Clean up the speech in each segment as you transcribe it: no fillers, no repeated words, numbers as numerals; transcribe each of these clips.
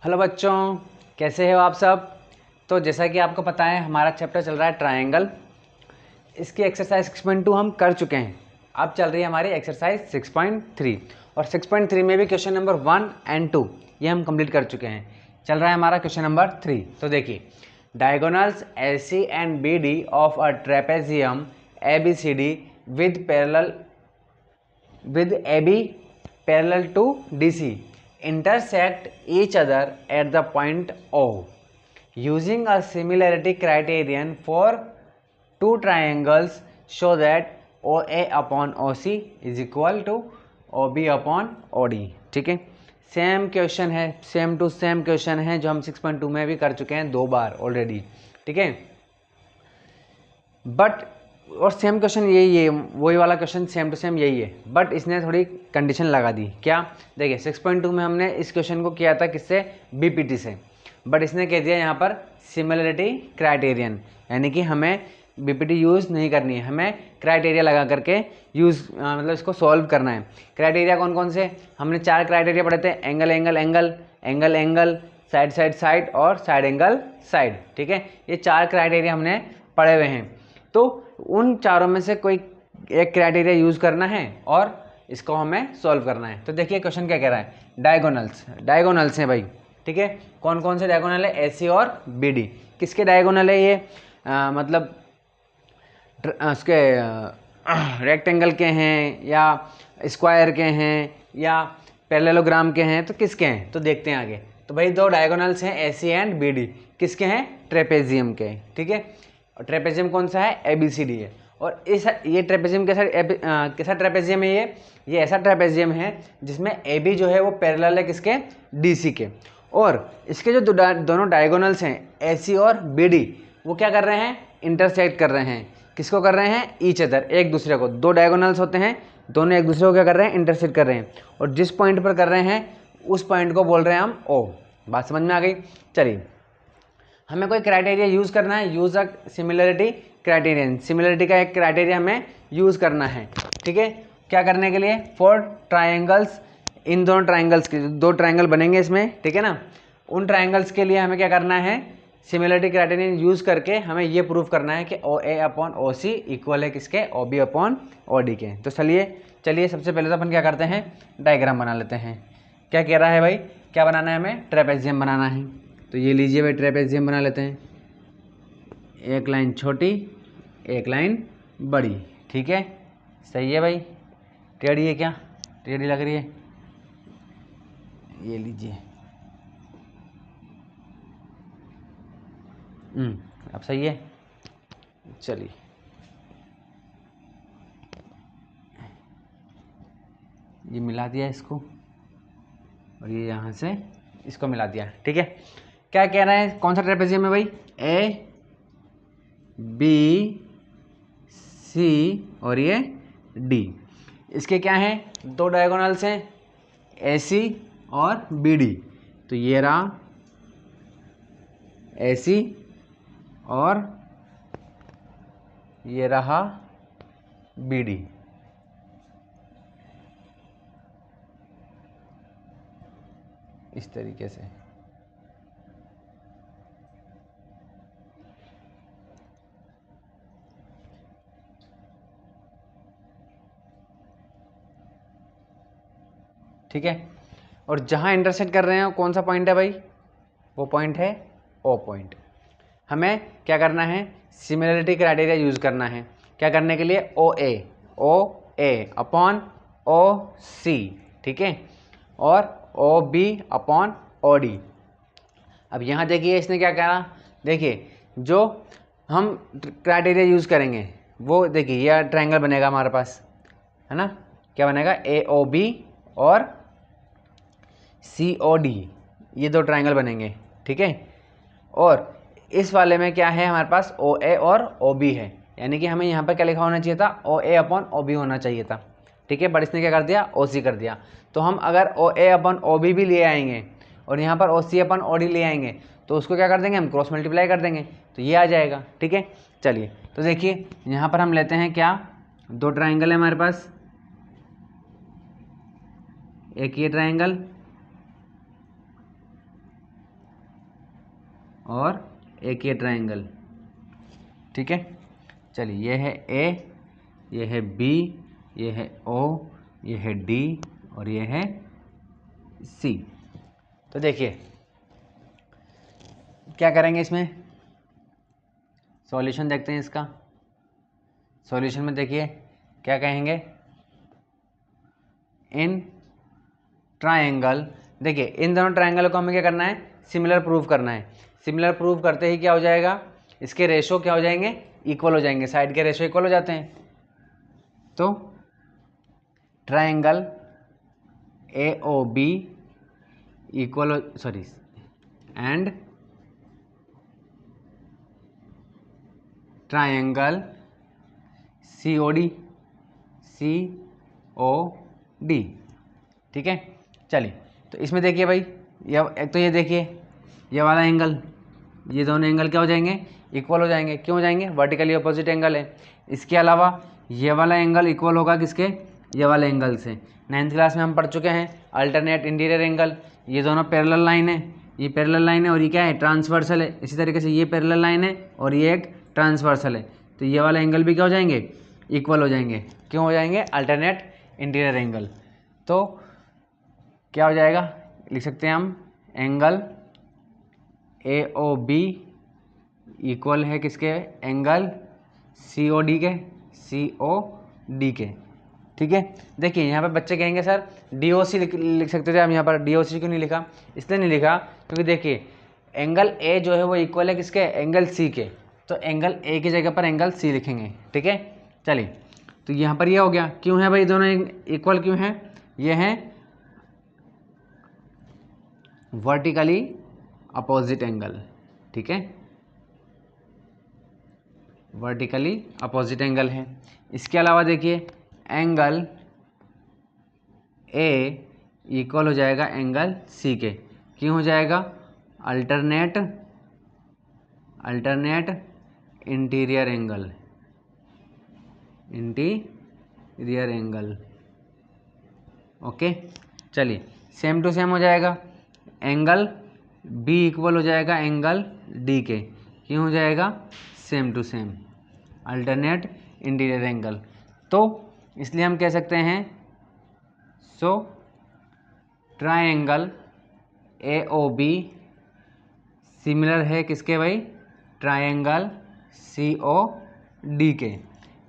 Hello बच्चों, कैसे हो आप सब। तो जैसा कि आपको पता है हमारा चैप्टर चल रहा है ट्रायंगल। इसकी एक्सरसाइज 6.2 हम कर चुके हैं। अब चल रही है हमारी एक्सरसाइज 6.3 और 6.3 में भी क्वेश्चन नंबर 1 एंड 2 ये हम कंप्लीट कर चुके हैं। चल रहा है हमारा क्वेश्चन नंबर 3। तो देखिए, diagonals AC and BD of a trapezium ABCD with parallel with AB parallel to DC intersect each other at the point O. Using a similarity criterion for two triangles, show that OA upon OC is equal to OB upon OD। ठीक है, same question है, same to same question है जो हम 6.2 में भी कर चुके हैं 2 बार ऑलरेडी। ठीक है, बट और सेम क्वेश्चन यही है, वही वाला क्वेश्चन सेम टू सेम यही है, बट इसने थोड़ी कंडीशन लगा दी। क्या? देखिए 6.2 में हमने इस क्वेश्चन को किया था किससे? BPT से, बट इसने कह दिया यहाँ पर सिमिलरिटी क्राइटेरियन, यानी कि हमें BPT यूज़ नहीं करनी है, हमें क्राइटेरिया लगा करके यूज़ मतलब इसको सॉल्व करना है। क्राइटेरिया कौन कौन से? हमने 4 क्राइटेरिया पढ़े थे, angle angle angle, angle angle, side side side और साइड एंगल साइड। ठीक है, ये 4 क्राइटेरिया हमने पढ़े हुए हैं। तो उन चारों में से कोई एक क्राइटेरिया यूज़ करना है और इसको हमें सॉल्व करना है। तो देखिए क्वेश्चन क्या कह रहा है, डायगोनल्स हैं भाई। ठीक है, कौन कौन से डायगोनल है? AC और BD। किसके डायगोनल है ये? मतलब उसके रेक्टेंगल के हैं या स्क्वायर के हैं या पैरेललोग्राम के हैं, तो किसके हैं? तो देखते हैं आगे। तो भाई 2 डायगोनल्स हैं AC एंड BD। किसके हैं? ट्रेपेजियम के। ठीक है, और ट्रेपेजियम कौन सा है? ABCD है। और ये ट्रेपेजियम कैसा ट्रेपेजियम है? ये ऐसा ट्रेपेजियम है जिसमें AB जो है वो पैरेलल है किसके? DC के। और इसके जो दोनों डायगोनल्स हैं AC और BD, वो क्या कर रहे हैं? इंटरसेक्ट कर रहे हैं। किसको कर रहे हैं? ईच अदर, एक दूसरे को। 2 डायगोनल्स होते हैं, दोनों एक दूसरे को क्या कर रहे हैं? इंटरसेक्ट कर रहे हैं। और जिस पॉइंट पर कर रहे हैं उस पॉइंट को बोल रहे हैं हम O। बात समझ में आ गई? चलिए, हमें कोई क्राइटेरिया यूज़ करना है, यूज़ अ सिमिलरिटी क्राइटेरियन। सिमिलरिटी का एक क्राइटेरिया हमें यूज़ करना है। ठीक है, क्या करने के लिए? फॉर ट्राइंगल्स, इन दोनों ट्राइंगल्स के 2 ट्राइंगल बनेंगे इसमें, ठीक है ना। उन ट्राइंगल्स के लिए हमें क्या करना है? सिमिलरिटी क्राइटेरियन यूज़ करके हमें ये प्रूव करना है कि OA अपॉन OC इक्वल है किसके? OB अपॉन OD के। तो चलिए सबसे पहले तो अपन क्या करते हैं? डायग्राम बना लेते हैं। क्या कह रहा है भाई? क्या बनाना है हमें? ट्रेपेजियम बनाना है। तो ये लीजिए भाई, ट्रेपेजियम बना लेते हैं। एक लाइन छोटी, एक लाइन बड़ी। ठीक है, सही है भाई। टेढ़ी है क्या? टेढ़ी लग रही है, ये लीजिए। अब सही है। चलिए, ये मिला दिया इसको और ये यहाँ से इसको मिला दिया। ठीक है, क्या कह रहा है? कौन सा ट्रेपेजियम है भाई? ABC और ये D। इसके क्या हैं? 2 डायगोनल्स हैं, AC और BD। तो ये रहा AC और ये रहा BD। इस तरीके से। ठीक है, और जहाँ इंटरसेक्ट कर रहे हैं कौन सा पॉइंट है भाई? वो पॉइंट है O पॉइंट। हमें क्या करना है? सिमिलरिटी क्राइटेरिया यूज़ करना है। क्या करने के लिए? OA upon OC। ठीक है, और OB अपॉन OD। अब यहाँ देखिए इसने क्या कहा। देखिए, जो हम क्राइटेरिया यूज़ करेंगे वो देखिए, यह ट्रायंगल बनेगा हमारे पास, है ना। क्या बनेगा? AOB और COD, ये 2 ट्रायंगल बनेंगे। ठीक है, और इस वाले में क्या है हमारे पास? OA और OB है, यानी कि हमें यहाँ पर क्या लिखा होना चाहिए था? OA अपॉन OB होना चाहिए था। ठीक है, बट इसने क्या कर दिया? OC कर दिया। तो हम अगर OA अपॉन OB भी ले आएंगे और यहाँ पर OC अपॉन OD ले आएंगे तो उसको क्या कर देंगे? हम क्रॉस मल्टीप्लाई कर देंगे, तो ये आ जाएगा। ठीक है, चलिए तो देखिए यहाँ पर हम लेते हैं क्या? 2 ट्राइंगल है हमारे पास, एक ये ट्राइंगल और एक ये ट्रायंगल, ठीक है। चलिए ये है ए, ये है बी, ये है ओ, ये है डी और ये है सी। तो देखिए क्या करेंगे, इसमें सॉल्यूशन देखते हैं इसका। सॉल्यूशन में देखिए क्या कहेंगे, इन ट्रायंगल, देखिए इन दोनों ट्रायंगल को हमें क्या करना है, सिमिलर प्रूव करना है। सिमिलर प्रूव करते ही क्या हो जाएगा, इसके रेशो क्या हो जाएंगे, इक्वल हो जाएंगे, साइड के रेशो इक्वल हो जाते हैं। तो triangle A O B equal, sorry, and triangle C O D, C O D, ठीक है। चलिए तो इसमें देखिए भाई, एक तो ये देखिए ये वाला एंगल, ये दोनों एंगल क्या हो जाएंगे, इक्वल हो जाएंगे। क्यों हो जाएंगे, वर्टिकली अपोजिट एंगल है। इसके अलावा ये वाला एंगल इक्वल होगा किसके, ये वाले एंगल से। 9th क्लास में हम पढ़ चुके हैं अल्टरनेट इंटीरियर एंगल। ये दोनों पैरेलल लाइन है, ये पैरेलल लाइन है और ये क्या है, ट्रांसवर्सल है। इसी तरीके से ये पैरेलल लाइन है और ये एक ट्रांसवर्सल है। तो ये वाला एंगल भी क्या हो जाएंगे, इक्वल हो जाएंगे। क्यों हो जाएंगे, अल्टरनेट इंटीरियर एंगल। तो क्या हो जाएगा, लिख सकते हैं हम angle A O B equal है किसके, एंगल सी ओ डी के, सी ओ डी के, ठीक है। देखिए यहाँ पे बच्चे कहेंगे सर डी ओ सी लिख सकते थे, हम यहाँ पर डी ओ सी क्यों नहीं लिखा, इसलिए नहीं लिखा क्योंकि देखिए एंगल ए जो है वो इक्वल है किसके, एंगल सी के। तो एंगल ए की जगह पर एंगल सी लिखेंगे, ठीक है। चलिए तो यहाँ पर ये हो गया। क्यों है भाई दोनों इक्वल, क्यों है, ये है वर्टिकली अपोजिट एंगल, ठीक है, वर्टिकली अपोजिट एंगल है। इसके अलावा देखिए एंगल ए इक्वल हो जाएगा एंगल सी के। क्यों हो जाएगा, alternate interior angle, interior angle, okay. चलिए सेम टू सेम हो जाएगा, एंगल बी इक्वल हो जाएगा एंगल डी के। क्यों हो जाएगा, same to same, alternate interior angle. तो इसलिए हम कह सकते हैं so triangle A O B similar है किसके भाई, ट्रायंगल सी ओ डी के।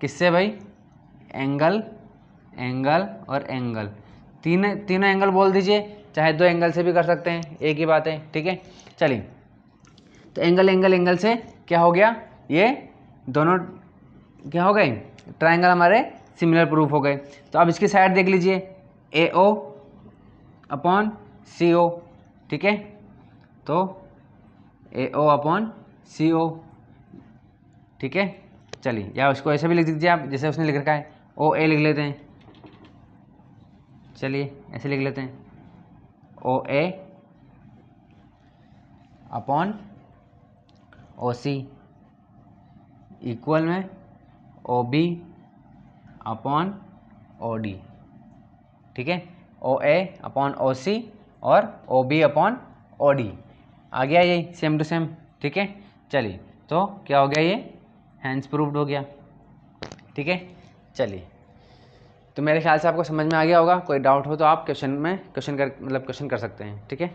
किससे भाई, एंगल, एंगल और एंगल, तीनों एंगल बोल दीजिए, चाहे दो एंगल से भी कर सकते हैं, एक ही बात है, ठीक है। चलिए तो एंगल एंगल एंगल से क्या हो गया, ये दोनों क्या हो गए, ट्रायंगल हमारे सिमिलर प्रूफ हो गए। तो अब इसकी साइड देख लीजिए, ए ओ अपॉन सी ओ, ठीक है। तो ए ओ अपॉन सी ओ, ठीक है। चलिए या उसको ऐसे भी लिख दीजिए आप, जैसे उसने लिख रखा है, ओ ए लिख लेते हैं। चलिए ऐसे लिख लेते हैं, ओ A upon O C equal में O B upon O D, ठीक है। O A upon O C और O B upon O D आ गया, यही सेम टू सेम, ठीक है। चलिए तो क्या हो गया, ये हैंस प्रूव्ड हो गया, ठीक है। चलिए तो मेरे ख्याल से आपको समझ में आ गया होगा। कोई डाउट हो तो आप क्वेश्चन कर सकते हैं, ठीक है।